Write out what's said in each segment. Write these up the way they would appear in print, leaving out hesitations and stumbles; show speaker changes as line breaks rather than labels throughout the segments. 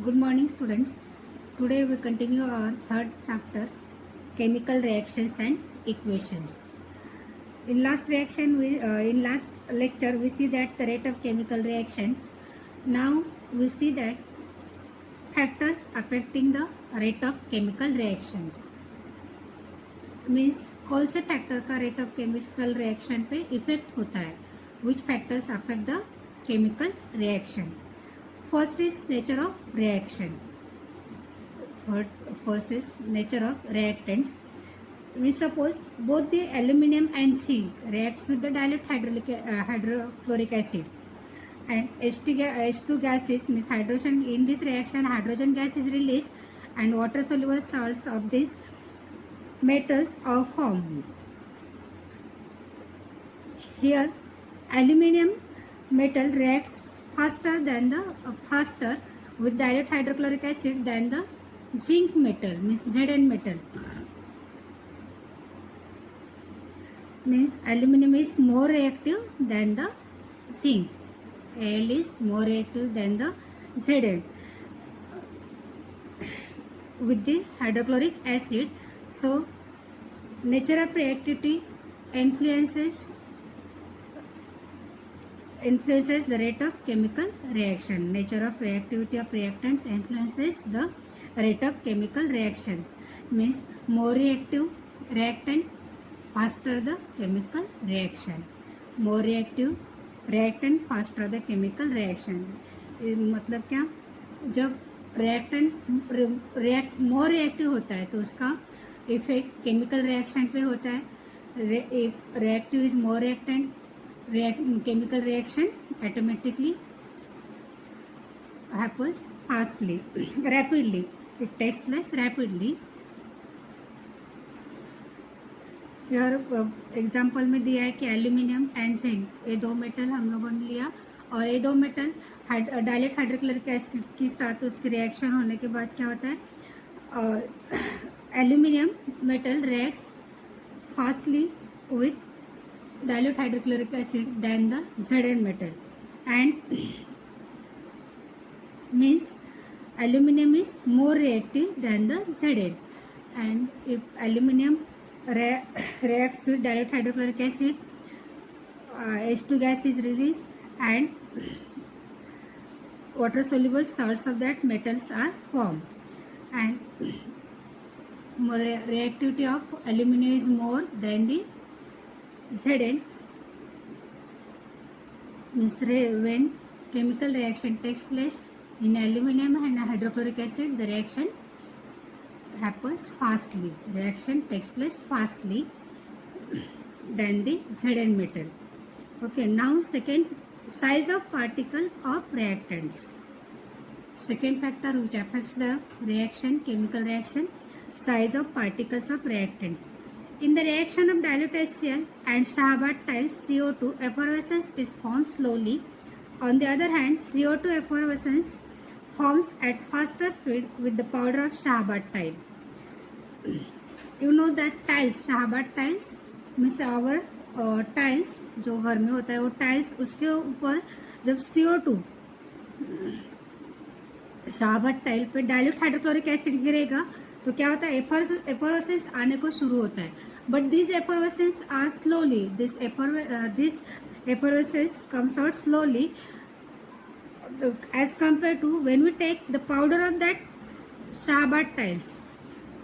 Good morning, students. Today we continue our third chapter, chemical reactions and equations. In last lecture, we see that the rate of chemical reaction. Now we see that factors affecting the rate of chemical reactions. Means कौन से factor का rate of chemical reaction पे effect होता है, which factors affect the chemical reaction. First is nature of reaction. First is nature of reactants. We suppose both the aluminum and zinc reacts with the dilute hydrochloric acid, and H2 gases means hydrogen. In this reaction, hydrogen gas is released, and water soluble salts of these metals are formed. Here, aluminum metal reacts faster with dilute hydrochloric acid than the zinc metal, means Zn metal. Means aluminum is more reactive than the zinc. Al is more reactive than the Zn with the hydrochloric acid. So, nature of reactivity influences the rate of chemical reaction. Nature of reactivity of reactants influences the rate of chemical reactions. Means more reactive reactant, faster the chemical reaction. More reactive reactant, faster the chemical reaction. मतलब क्या, जब reactant more reactive होता है तो उसका effect chemical reaction पे होता है. reactive is more reactant, chemical reaction automatically happens rapidly. It takes place rapidly. Here example में दिया है कि एल्यूमिनियम एंड जिंक, ये दो मेटल हम लोगों ने लिया, और ये दो मेटल डायलेट हाइड्रोक्लोरिक एसिड के साथ उसके रिएक्शन होने के बाद क्या होता है, aluminium metal reacts fastly with dilute hydrochloric acid than the Zn metal, and means aluminum is more reactive than the Zn, and if aluminum reacts with dilute hydrochloric acid, H2 gas is released and water soluble salts of that metals are formed, and reactivity of aluminum is more than the Zn. Means when chemical reaction takes place in aluminum and hydrochloric acid, the reaction happens fastly. Reaction takes place fastly than the Zn metal. Okay, now second, size of particle of reactants. Second factor which affects the reaction, chemical reaction, size of particles of reactants. In the reaction of dilute HCl and Shahbad tiles, CO2 effervescence is formed slowly. On the other hand, CO2 effervescence forms at faster speed with the powder of Shahbad tile. You know that tiles, Shahbad tiles means our tiles जो घर में होता है वो tiles, उसके ऊपर जब CO2 शाहबद tile पे डाइल्यूट हाइड्रोक्लोरिक एसिड गिरेगा तो क्या होता है, एफरवेसेंस आने को शुरू होता है. But this effervescence are slowly, this effervescence comes out slowly as compared to when we take the powder of that Shahbad tiles.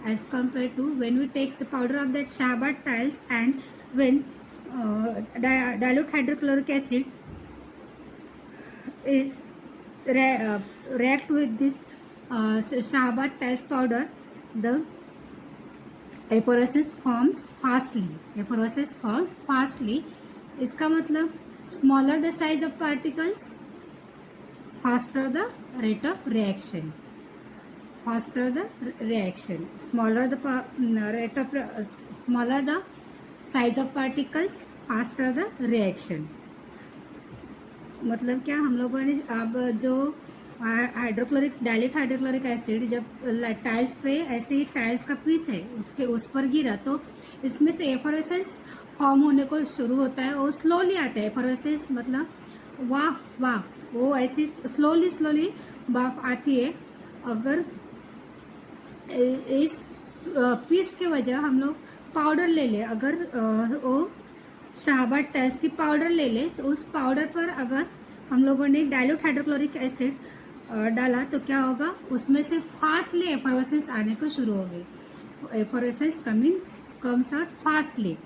As compared to when we take the powder of that Shahbad tiles, and when dilute hydrochloric acid is react with this Shahbad tiles powder, the effervescence forms fastly. Effervescence forms fastly. इसका मतलब smaller the size of particles, faster the rate of reaction. Faster the reaction. Smaller the smaller the size of particles, faster the reaction. मतलब क्या, हम लोगों ने अब जो dilute hydrochloric acid जब टाइल्स पे ऐसे ही टाइल्स का पीस है उसके उस पर गिरा तो इसमें से एफरवेसेंस फॉर्म होने को शुरू होता है और स्लोली आता है. एफरवेसेंस मतलब वाफ वो ऐसी स्लोली वाफ आती है अगर इस पीस के वजह हम लोग पाउडर ले ले, अगर वो शाहबाद टाइल्स की पाउडर ले ले, तो उस पाउडर पर अगर हम लोगों ने डाइल्यूट हाइड्रोक्लोरिक एसिड डाला तो क्या होगा, उसमें से फास्टली एफलोरेसेंस आने को शुरू हो गई। एफलोरेसेंस कम्स आउट फास्टली।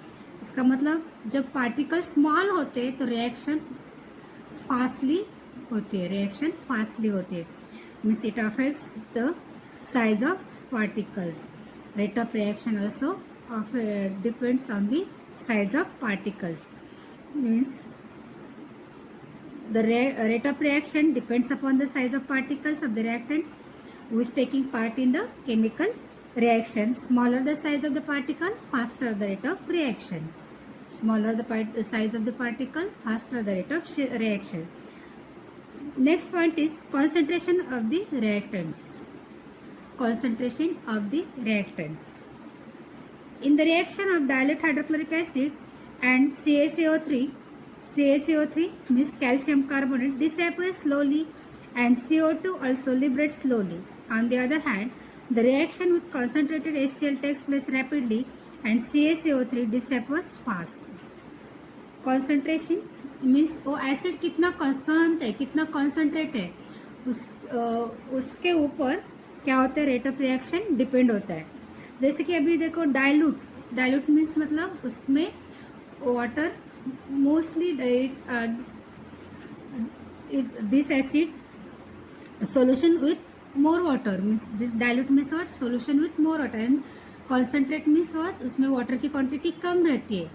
इसका मतलब जब पार्टिकल स्मॉल होते हैं तो रिएक्शन फास्टली होती है, रिएक्शन फास्टली होती है। Means it affects the size of particles. Rate of reaction also depends on the size of particles. Means the rate of reaction depends upon the size of particles of the reactants which taking part in the chemical reaction. Smaller the size of the particle, faster the rate of reaction. Smaller the size of the particle, faster the rate of reaction. Next point is concentration of the reactants. Concentration of the reactants. In the reaction of dilute hydrochloric acid and CaCO3 means calcium carbonate disappears slowly and CO2 also liberates slowly. On the other hand, the reaction with concentrated HCl takes place rapidly and CaCO3 disappears fast. Concentration means वो acid कितना concern है, कितना concentrate है, उसके ऊपर क्या होता है, रेट ऑफ रिएक्शन डिपेंड होता है। जैसे कि अभी देखो डाइल्यूट मीन्स मतलब उसमें water mostly this acid solution with more water means this dilute means what, solution with more water. And concentrate means what, उसमें वाटर की क्वांटिटी कम रहती है,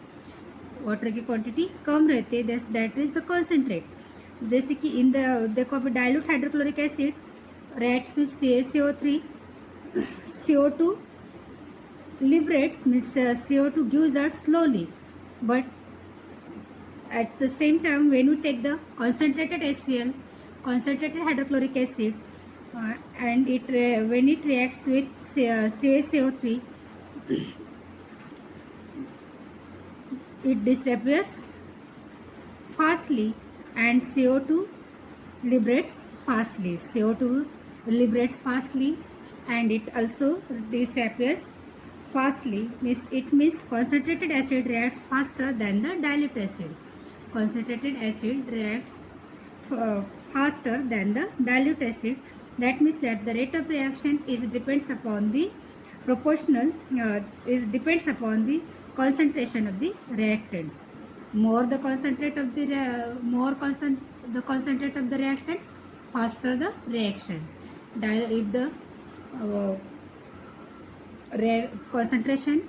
वाटर की क्वांटिटी कम रहती है, दैट इज द कॉन्सेंट्रेट। जैसे कि इन द देखो अभी dilute hydrochloric acid reacts with CaCO3, CO2 liberates, means CO2 gives out slowly, but at the same time when we take the concentrated HCl, concentrated hydrochloric acid, and when it reacts with CaCO3, it disappears fastly and CO2 liberates fastly. CO2 liberates fastly and it also disappears fastly. It means concentrated acid reacts faster than the dilute acid. Concentrated acid reacts faster than the dilute acid. That means that the rate of reaction depends upon the proportional depends upon the concentration of the reactants. More the concentrate of the concentrate of the reactants, faster the reaction. If the concentration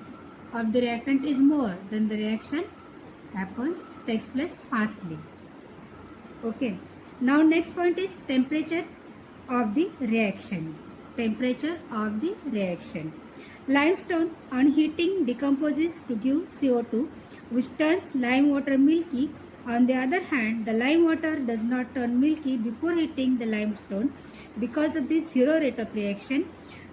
of the reactant is more, then the reaction takes place fastly. Okay. Now next point is temperature of the reaction. Temperature of the reaction. Limestone on heating decomposes to give CO2, which turns lime water milky. On the other hand, the lime water does not turn milky before heating the limestone. Because of this zero rate of reaction,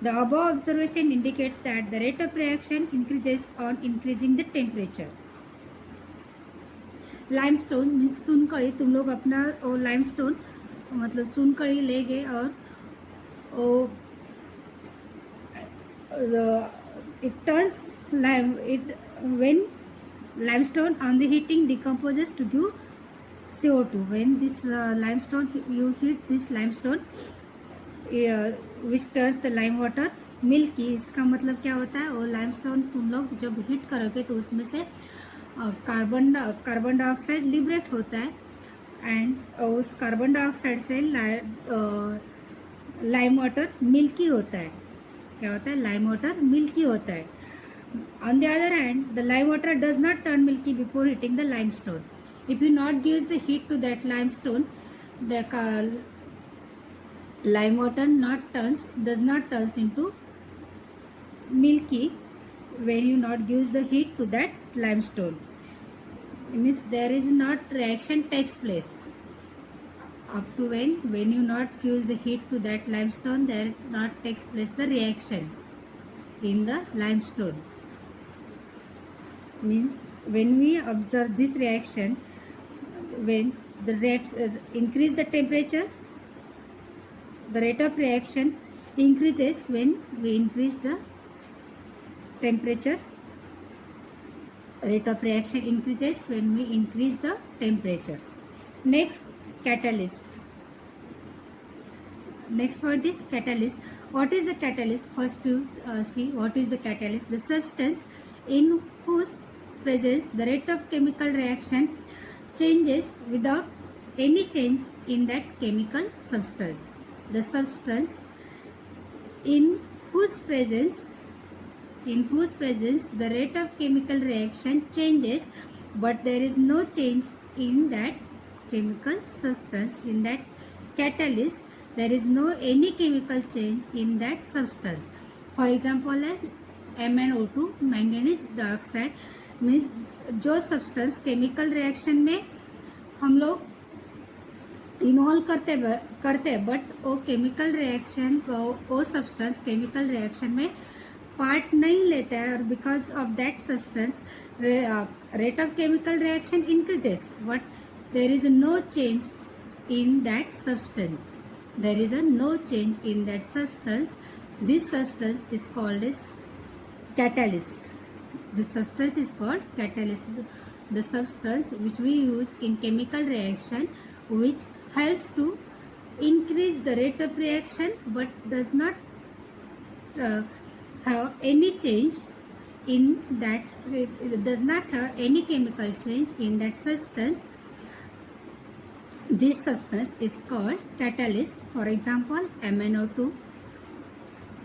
the above observation indicates that the rate of reaction increases on increasing the temperature. Limestone means चुनकड़ी, तुम लोग अपना limestone मतलब चुनकड़ी ले गए और it turns lime, it when limestone on the heating decomposes to give CO2. When this limestone, you heat this limestone which turns the lime water milky. इसका मतलब क्या होता है, वो लाइमस्टोन तुम लोग जब हीट करोगे तो उसमें से कार्बन डाइऑक्साइड लिबरेट होता है एंड उस कार्बन डाइऑक्साइड से लाइम वाटर मिल्की होता है। क्या होता है, लाइम वाटर मिल्की होता है। On the other hand, the lime water does not turn milky before heating the limestone. If you not gives the heat to that limestone, the lime water does not turns into milky when you not gives the heat to that limestone. It means there is not reaction takes place up to when you not gives the heat to that limestone, there not takes place the reaction in the limestone. Means when we observe this reaction, when the increase the temperature, the rate of reaction increases when we increase the temperature. Rate of reaction increases when we increase the temperature. Next, catalyst. Next point is catalyst. What is the catalyst? First to see what is the catalyst. The substance in whose presence the rate of chemical reaction changes without any change in that chemical substance. The substance in whose presence the rate of chemical reaction changes, but there is no change in that chemical substance. In that catalyst, there is no any chemical change in that substance. For example, as MnO2 manganese dioxide means जो substance chemical reaction में हम लोग involve करते but वो chemical reaction वो substance chemical reaction में part नहीं लेता है, और because of that substance rate of chemical reaction increases but there is no change in that substance. There is no change in that substance. This substance is called as catalyst. This substance is called catalyst. The substance which we use in chemical reaction, which helps to increase the rate of reaction but does not have any change in that, it does not have any chemical change in that substance. This substance is called catalyst. For example, MnO2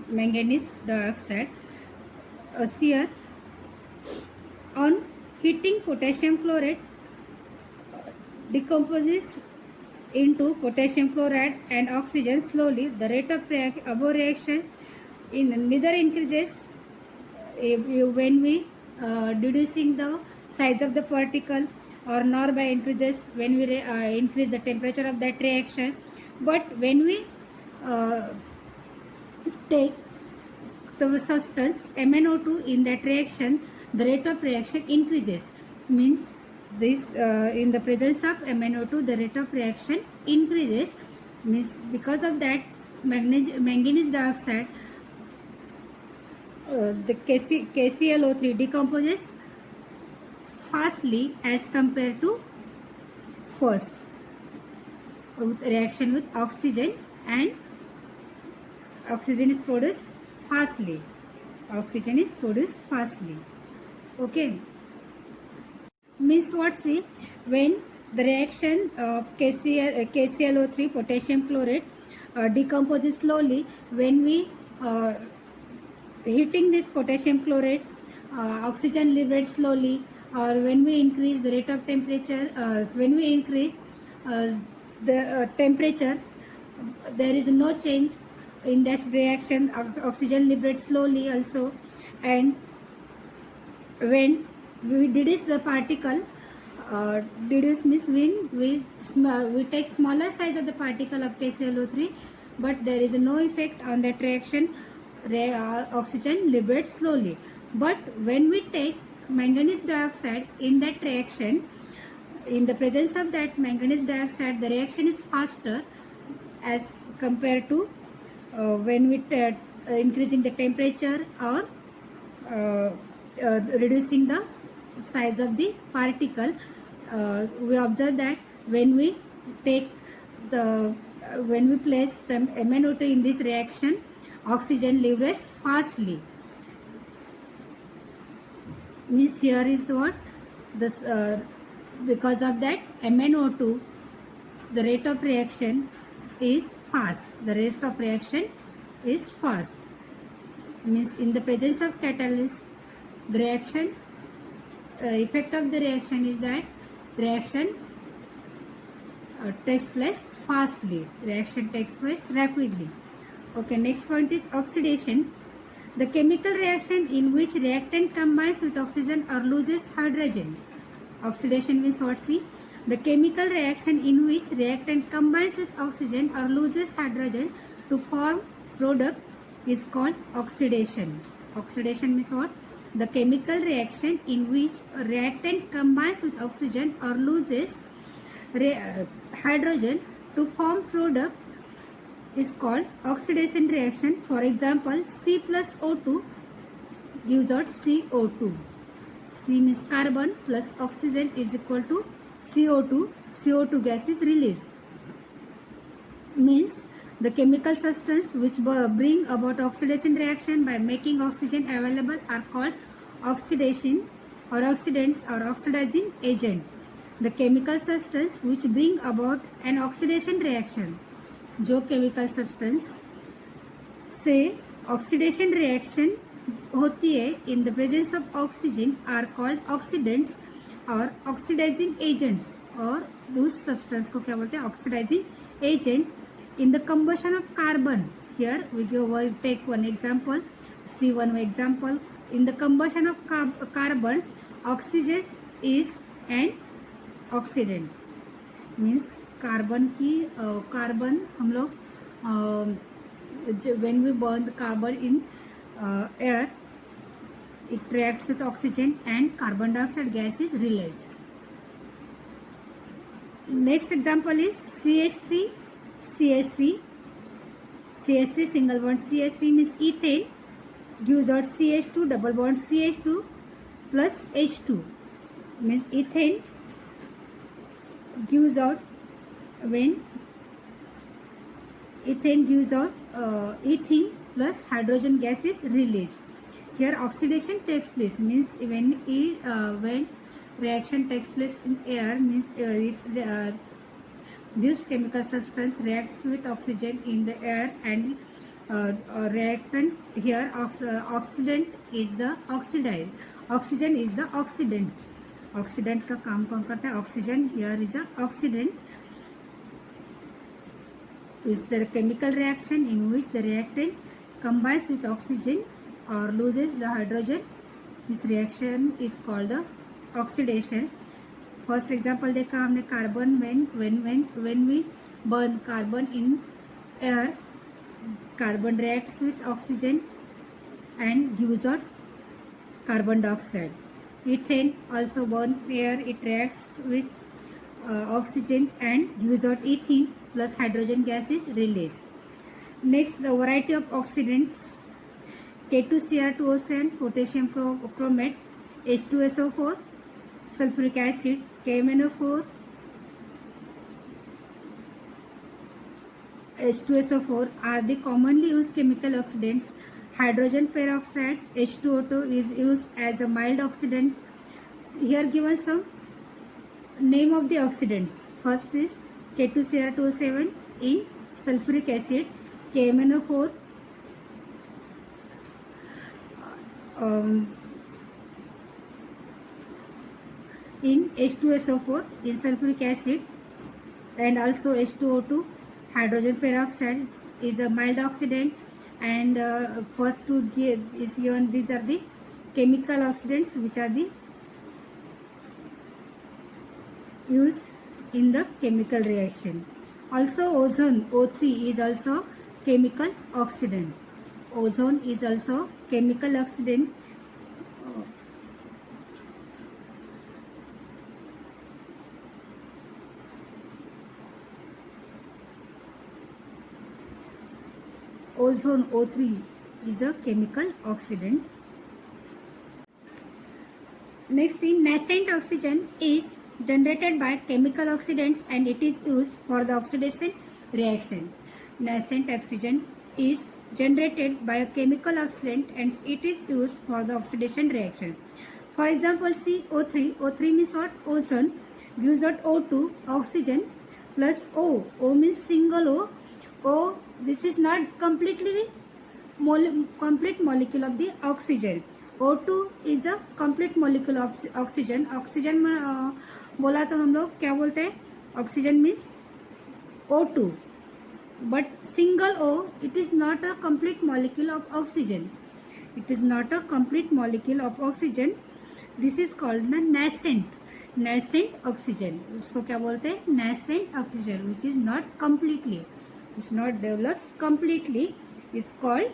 manganese dioxide. Here on heating, potassium chloride decomposes into potassium chloride and oxygen slowly. The rate of above reaction neither increases when we reducing the size of the particle, or nor by increases when we increase the temperature of that reaction. But when we take the substance MnO2 in that reaction, the rate of reaction increases. Means this in the presence of MnO2, the rate of reaction increases. Means because of that manganese dioxide, the KClO3 decomposes fastly as compared to first reaction with oxygen, and oxygen is produced fastly. Oxygen is produced fastly. Okay. Means what? See, when the reaction of KClO3 potassium chloride decomposes slowly, when we heating this potassium chloride, oxygen liberates slowly, or when we increase the rate of temperature, when we increase the temperature, there is no change in this reaction. Oxygen liberates slowly also, and when we reduce the particle, reduce means when we take smaller size of the particle of KClO3, but there is no effect on that reaction. Oxygen liberates slowly. But when we take manganese dioxide in that reaction, in the presence of that manganese dioxide, the reaction is faster as compared to when we increasing the temperature or reducing the size of the particle. We observe that when we take when we place the MnO2 in this reaction, oxygen liberates fastly. Means here is what this because of that MnO2, the rate of reaction is fast. The rate of reaction is fast. Means in the presence of catalyst, the reaction effect of the reaction is that reaction takes place fastly. Reaction takes place rapidly. Okay, next point is oxidation. The chemical reaction in which reactant combines with oxygen or loses hydrogen. Oxidation means what? See, the chemical reaction in which reactant combines with oxygen or loses hydrogen to form product is called oxidation. Oxidation means what? The chemical reaction in which a reactant combines with oxygen or loses hydrogen to form product is called oxidation reaction. For example, C plus O2 gives out CO2. C means carbon plus oxygen is equal to CO2. CO2 gas is released. Means the chemical substance which bring about oxidation reaction by making oxygen available are called oxidation or oxidants or oxidizing agent. The chemical substance which bring about an oxidation reaction, जो chemical substance से oxidation reaction होती है in the presence of oxygen are called oxidants और oxidizing agents. और उस substance को क्या बोलते हैं? Oxidizing agent in the combustion of carbon. Here we take one example. See one example. In the combustion of carbon, oxygen is an oxidant. Means carbon की carbon हम लोग when we burn the carbon in air, it reacts with oxygen and carbon dioxide gas is released. Next example is CH3. CH3 single bond CH3 means ethane gives out CH2 double bond CH2 plus H2 means ethane gives out when ethane gives out ethene plus hydrogen gas is released. Here oxidation takes place means when reaction takes place in air means this chemical substance reacts with oxygen in the air and reactant here oxidant is the oxidized. Oxygen is the oxidant. Oxidant का काम कौन करता है? Oxygen here is a oxidant. Is the chemical reaction in which the reactant combines with oxygen or loses the hydrogen. This reaction is called the oxidation. First example देखा हमने carbon when we burn carbon in air, carbon reacts with oxygen and gives out carbon dioxide. Ethane also burn air, it reacts with oxygen and gives out ethene plus hydrogen gas is released. Next, the variety of oxidants: K2Cr2O7, potassium chromate, H2SO4, sulfuric acid, KMnO4, H2SO4 are the commonly used chemical oxidants. Hydrogen peroxides, H2O2 is used as a mild oxidant. Here given some name of the oxidants. First is K2Cr2O7 in sulfuric acid, KMnO4 in H2SO4 in sulfuric acid, and also H2O2 hydrogen peroxide is a mild oxidant. And first two is given, these are the chemical oxidants which are the used in the chemical reaction. Also ozone O3 is also chemical oxidant. Ozone is also chemical oxidant. Ozone O3 is a chemical oxidant. Next thing, nascent oxygen is generated by chemical oxidants and it is used for the oxidation reaction. Nascent oxygen is generated by a chemical oxidant and it is used for the oxidation reaction. For example, CO3. O3 means what? Ozone gives out O2, oxygen, plus O. O means single O. O, this is not completely complete molecule of the oxygen. O2 is a complete molecule of oxygen. Oxygen बोला तो हम लोग क्या बोलते हैं? Oxygen means O2. But single O, it is not a complete molecule of oxygen. It is not a complete molecule of oxygen. This is called the nascent oxygen. उसको क्या बोलते हैं? Nascent oxygen, which is not completely, which not develops completely, is called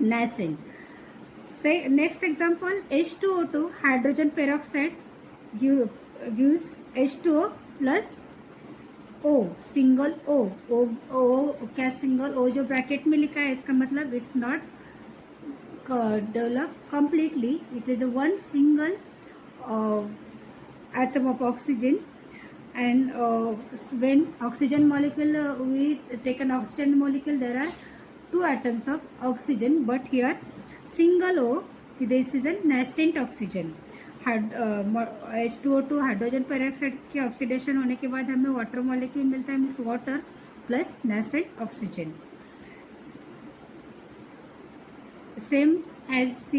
nascent. Say next example, H2O2 hydrogen peroxide gives H2O plus O, single ओ, ओ, ओ क्या single ओ जो bracket में लिखा है इसका मतलब it's not develop completely. It is a one single atom of oxygen, and when oxygen molecule we take an oxygen molecule, there are two atoms of oxygen, but here single O, this is a nascent oxygen. H2O2 hydrogen peroxide के oxidation होने के बाद हमें water molecule मिलता है, means water plus nascent oxygen. Same as C,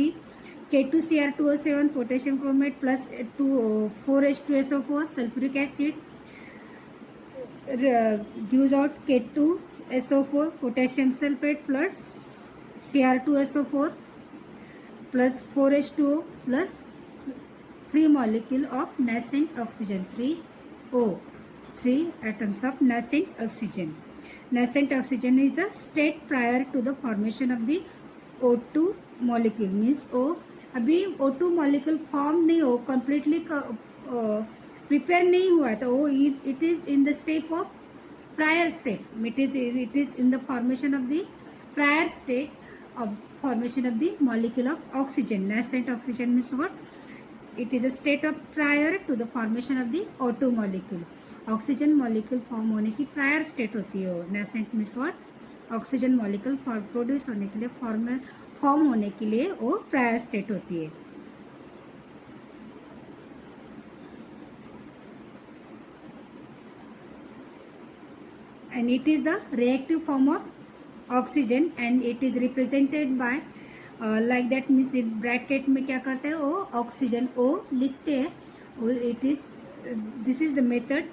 K2Cr2O7 potassium chromate plus 4H2SO4 sulfuric acid gives out K2SO4 potassium sulfate plus Cr2SO4 plus 4H2O plus 3 molecule of nascent oxygen, 3O, 3 atoms of nascent oxygen. Nascent oxygen is a state prior to the formation of the O2 molecule, means O अभी O2 molecule form नहीं हो, completely prepare नहीं हुआ है, तो वो it is in the step of prior state. It is in the formation of the prior state of formation of the molecule of oxygen. Nascent oxygen means what? It is a state of prior to the formation of the O2 molecule. Oxygen molecule form होने की prior state होती है वो. Nascent means what? Oxygen molecule produce होने के लिए form होने के लिए वो प्रायर स्टेट होती है. And it is the reactive form of oxygen and it is represented by like that, means bracket में क्या करते हैं, वो ऑक्सीजन ओ लिखते हैं. It is this is the method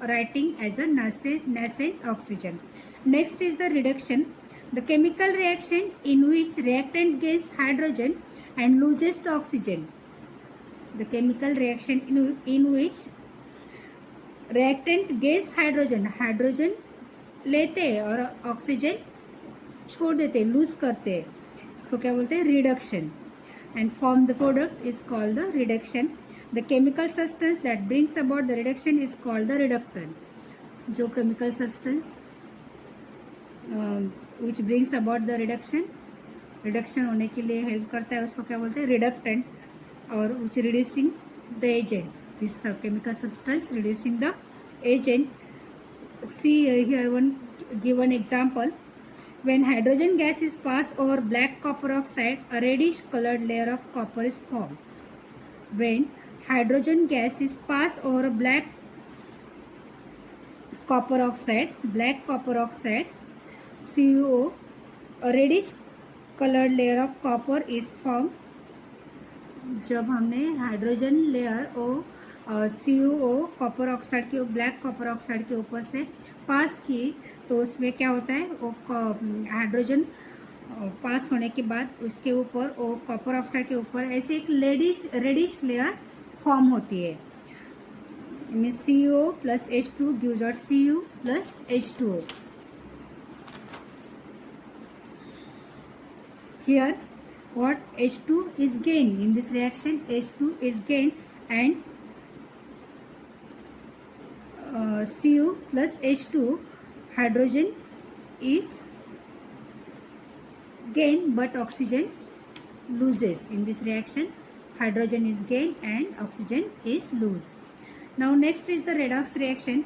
writing as a nascent oxygen. Next is the reduction, the chemical reaction in which reactant gains hydrogen and loses the oxygen. The chemical reaction in which reactant gains hydrogen लेते हैं और oxygen छोड़ देते हैं, loose करते हैं. इसको क्या बोलते हैं? Reduction. And form the product is called the reduction. The chemical substance that brings about the reduction is called the reductant. जो chemical substance which brings about the reduction होने के लिए help करता है, उसको क्या बोलते हैं? reductant. और which reducing the agent. This is a chemical substance reducing the agent. See here give one example. When hydrogen gas is passed over black copper oxide, a reddish colored layer of copper is formed. When hydrogen gas is passed over a black copper oxide, CuO, a reddish colored layer of copper is formed. जब हमने hydrogen layer और CuO copper oxide के black copper oxide के ऊपर से पास की, तो उसमें क्या होता है, वो हाइड्रोजन पास होने के बाद उसके ऊपर वो कॉपर ऑक्साइड के ऊपर ऐसे एक रेडिश लेयर फॉर्म होती है. Means CuO plus H2 gives out Cu plus H2O. Here what H2 is gained in this reaction, H2 is gained and Cu plus H2 hydrogen is gained but oxygen loses. In this reaction hydrogen is gained and oxygen is lost. Now next is the redox reaction.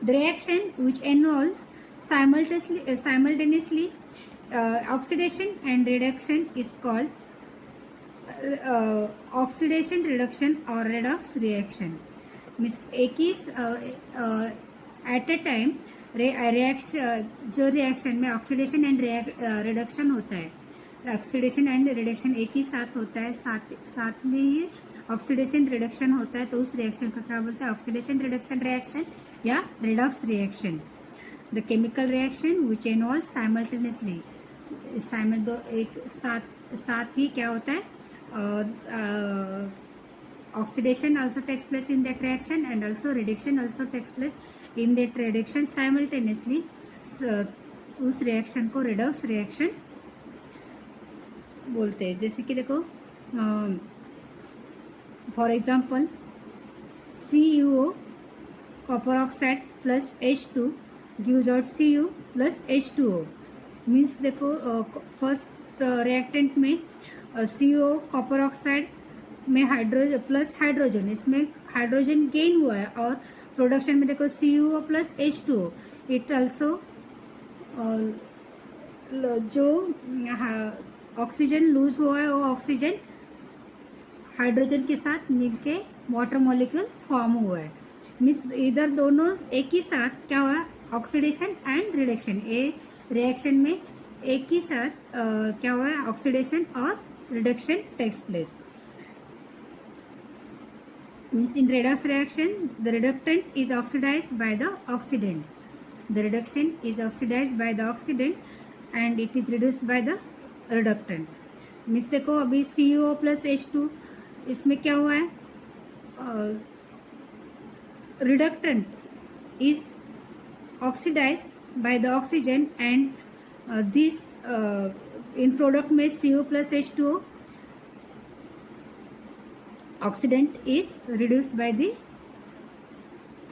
The reaction which involves simultaneously oxidation and reduction is called oxidation reduction or redox reaction. Means एक ही at a time reaction, जो reaction में oxidation and reduction होता है, oxidation and reduction एक ही साथ होता है, साथ में ही ऑक्सीडेशन रिडक्शन होता है, तो उस रिएक्शन का क्या बोलते हैं? ऑक्सीडेशन रिडक्शन रिएक्शन या redox reaction. The chemical reaction which involve simultaneously, एक साथ ही क्या होता है, oxidation also takes place in that reaction and also reduction also takes place in that reduction simultaneously. उस रिएक्शन को रिडॉक्स रिएक्शन बोलते हैं. जैसे कि देखो, for example CuO copper oxide plus H2 gives out Cu plus H2O. Means देखो first reactant में CO copper oxide में हाइड्रोजन प्लस हाइड्रोजन, इसमें हाइड्रोजन गेन हुआ है, और प्रोडक्शन में देखो CuO plus H2O. It also जो ऑक्सीजन लूज हुआ है वो ऑक्सीजन हाइड्रोजन के साथ मिलके वाटर मॉलिक्यूल फॉर्म हुआ है. मीन्स इधर दोनों एक ही साथ क्या हुआ, oxidation and reduction. A reaction में एक ही साथ क्या हुआ है, ऑक्सीडेशन और reduction takes place. Means in redox reaction the reductant is oxidised by the oxidant. The reduction is oxidised by the oxidant and it is reduced by the reductant. Means देखो अभी CuO प्लस H2, इसमें क्या हुआ है, reductant is oxidised by the oxygen and this in product में CO plus H2O oxidant is reduced by the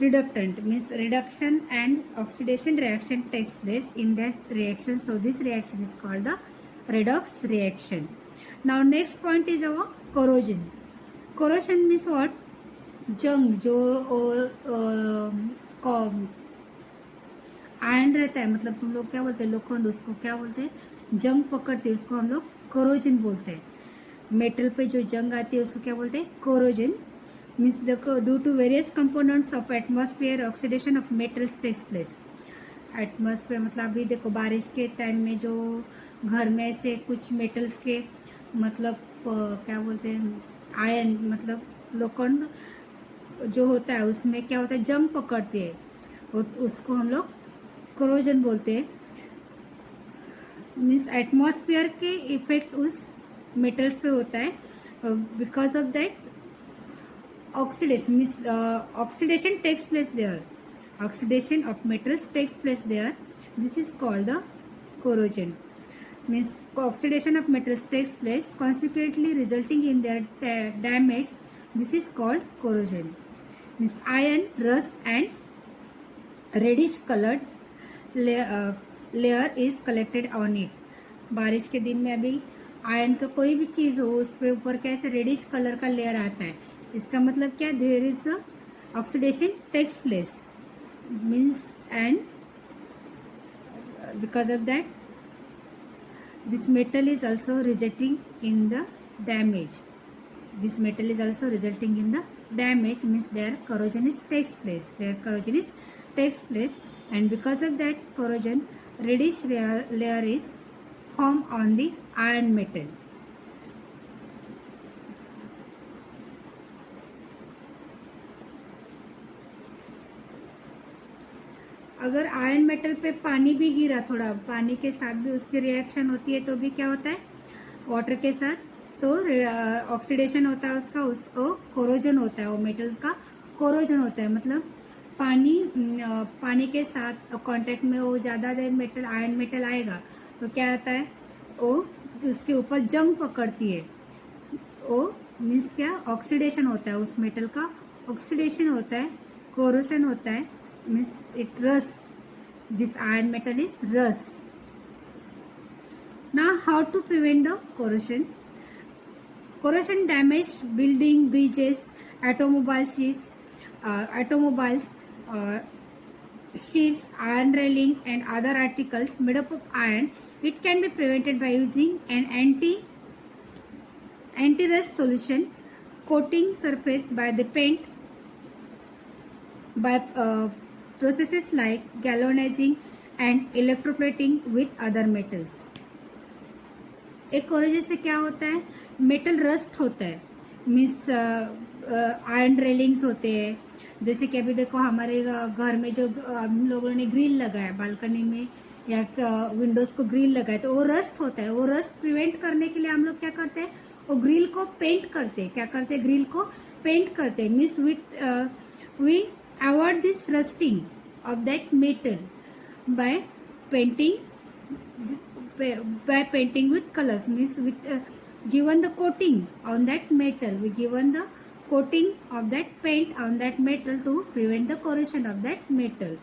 reductant. Means reduction and oxidation reaction takes place in that reaction. So this reaction is called the redox reaction. Now next point is our corrosion. Corrosion means what? जंग जो iron रहता है, मतलब तुम लोग क्या बोलते हैं, लोखंड, उसको क्या बोलते हैं, जंग पकड़ते हैं, उसको हम लोग कोरोजन बोलते हैं. मेटल पे जो जंग आती है उसको क्या बोलते हैं, कोरोजन. मीन्स देखो due to various components of atmosphere oxidation of metals takes place. Atmosphere मतलब अभी देखो बारिश के टाइम में जो घर में से कुछ मेटल्स के मतलब क्या बोलते हैं, आयरन मतलब लोखंड जो होता है उसमें क्या होता है, जंग पकड़ती है, उसको हम लोग कोरोजन बोलते हैं. मीन्स एटमॉस्फेयर के इफेक्ट उस मेटल्स पे होता है. Because of that oxidation means oxidation takes place there, oxidation of metals takes place there. This is called the corrosion. Means oxidation of metals takes place consequently resulting in their damage. This is called corrosion. Means iron, rust and reddish coloured layer is collected on it. बारिश के दिन में अभी iron का कोई भी चीज हो उस पे ऊपर कैसे रेडिश कलर का लेयर आता है, इसका मतलब क्या, there is oxidation takes place. Means and because of that this metal is also resulting in the damage. This metal is also resulting in the damage. Means there corrosion is takes place. Their corrosion is takes place. And because of that corrosion, reddish layer is formed on the iron metal. अगर iron metal पे पानी भी गिरा, थोड़ा पानी के साथ भी उसकी रिएक्शन होती है तो भी क्या होता है, वाटर के साथ तो ऑक्सीडेशन होता है उसका, उसको कोरोजन होता है, वो मेटल्स का कोरोजन होता है. मतलब पानी के साथ कांटेक्ट में वो ज़्यादा देर मेटल आयरन मेटल आएगा तो क्या आता है, वो उसके ऊपर जंग पकड़ती है. वो मीन्स क्या, ऑक्सीडेशन होता है, उस मेटल का ऑक्सीडेशन होता है, कोरोजन होता है. Means it rust, this iron metal is rust. Now how to prevent the corrosion. Corrosion damage building, bridges, automobiles, ships, iron railings and other articles made up of iron. It can be prevented by using an anti-rust solution, coating surface by the paint, by processes like galvanizing and electroplating with other metals. एक corrosion से क्या होता है, metal rust होता है. Means iron railings होते हैं, जैसे कि अभी देखो हमारे घर में जो हम लोगों ने ग्रिल लगाया बालकनी में या विंडोज को ग्रिल लगाया तो वो रस्ट होता है. वो रस्ट प्रिवेंट करने के लिए हम लोग क्या करते हैं, वो ग्रिल को पेंट करते हैं. क्या करते हैं, ग्रिल को पेंट करते हैं. Means we avoid this rusting of that metal by painting with colors. Means with given the coating on that metal, we given the coating of that paint on that metal to prevent the corrosion of that metal.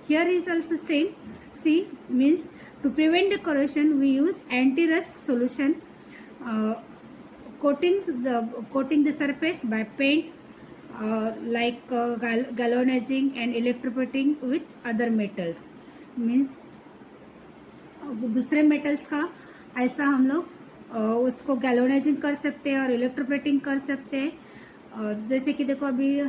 Here is also same. See, means to prevent the corrosion we use anti-rust solution, coating the surface by paint, galvanizing and electroplating with other metals. Means दूसरे metals का ऐसा हम लोग उसको galvanising कर सकते हैं और इलेक्ट्रोप्लेटिंग कर सकते हैं. जैसे कि देखो अभी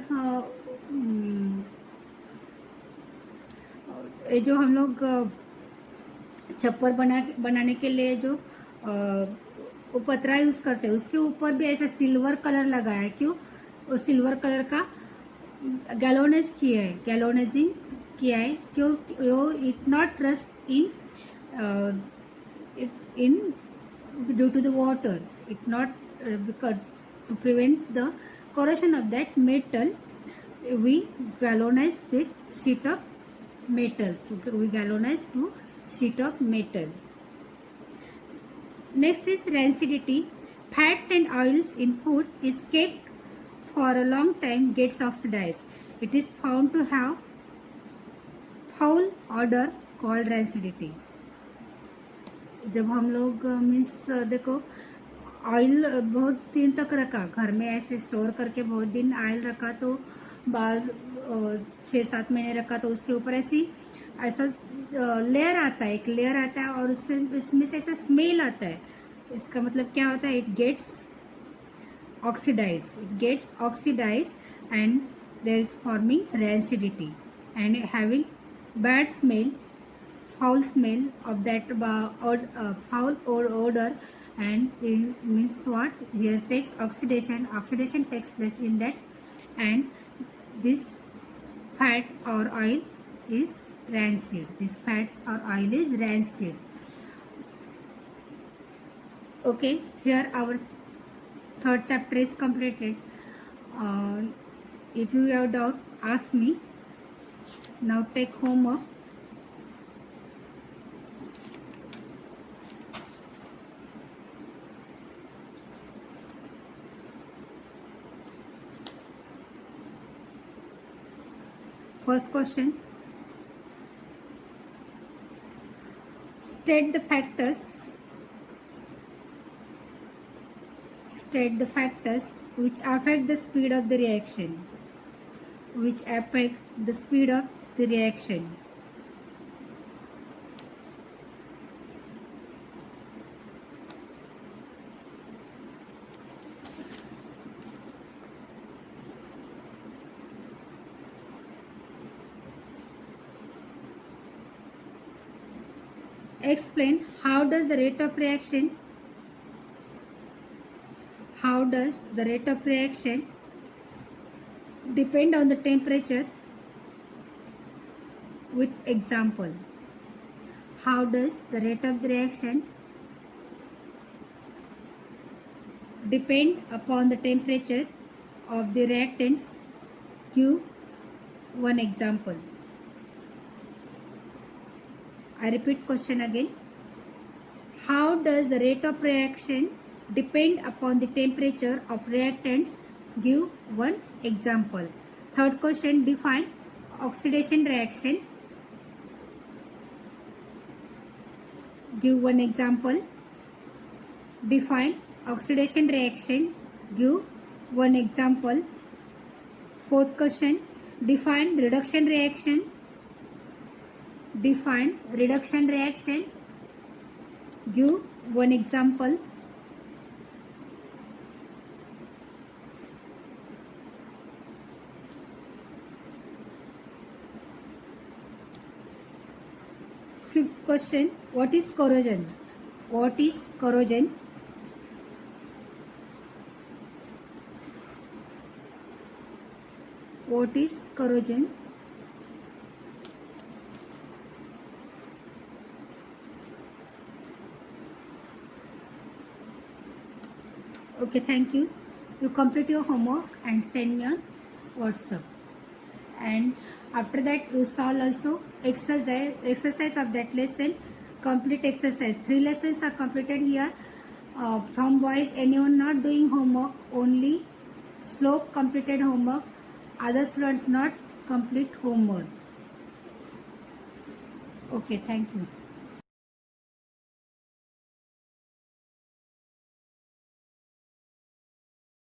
ये जो हम लोग छप्पर बनाने के लिए जो पतरा यूज करते हैं उसके ऊपर भी ऐसा सिल्वर कलर लगा है. क्यों? वो सिल्वर कलर का गैल्वेनाइजिंग किया है क्यों? It not rust in due to the water. It not because to prevent the corrosion of that metal we galvanize the sheet of metal. We galvanize to sheet of metal. Next is rancidity. Fats and oils in food is kept for a long time gets oxidized. It is found to have foul odor called rancidity. जब हम लोग means देखो oil बहुत दिन तक रखा घर में ऐसे स्टोर करके बहुत दिन ऑयल रखा तो बाद 6-7 महीने रखा तो उसके ऊपर ऐसा लेयर आता है, एक लेयर आता है और उसमें से ऐसा स्मेल आता है. इसका मतलब क्या होता है? It gets oxidise and there is forming rancidity and having bad smell, foul smell of that foul odor. And it means what? Here takes oxidation takes place in that, and this fat or oil is rancid. This fats or oil is rancid. Okay, here our third chapter is completed. If you have doubt, ask me. Now take homework. First question. State the factors which affect the speed of the reaction. Explain how does the rate of reaction depend on the temperature with example. How does the rate of the reaction depend upon the temperature of the reactants? Give one example. I repeat question again. How does the rate of reaction depend upon the temperature of reactants? Give one example. Third question, define oxidation reaction. Give one example. Define oxidation reaction. Give one example. Fourth question, define reduction reaction. Define reduction reaction. Give one example. Fifth question, what is corrosion? What is corrosion? What is corrosion? Okay, thank you. You complete your homework and send me on WhatsApp. And after that, you solve also exercise of that lesson. Complete exercise. 3 lessons are completed here. From boys, anyone not doing homework, only Slope completed homework. Other students not complete homework. Okay, thank you.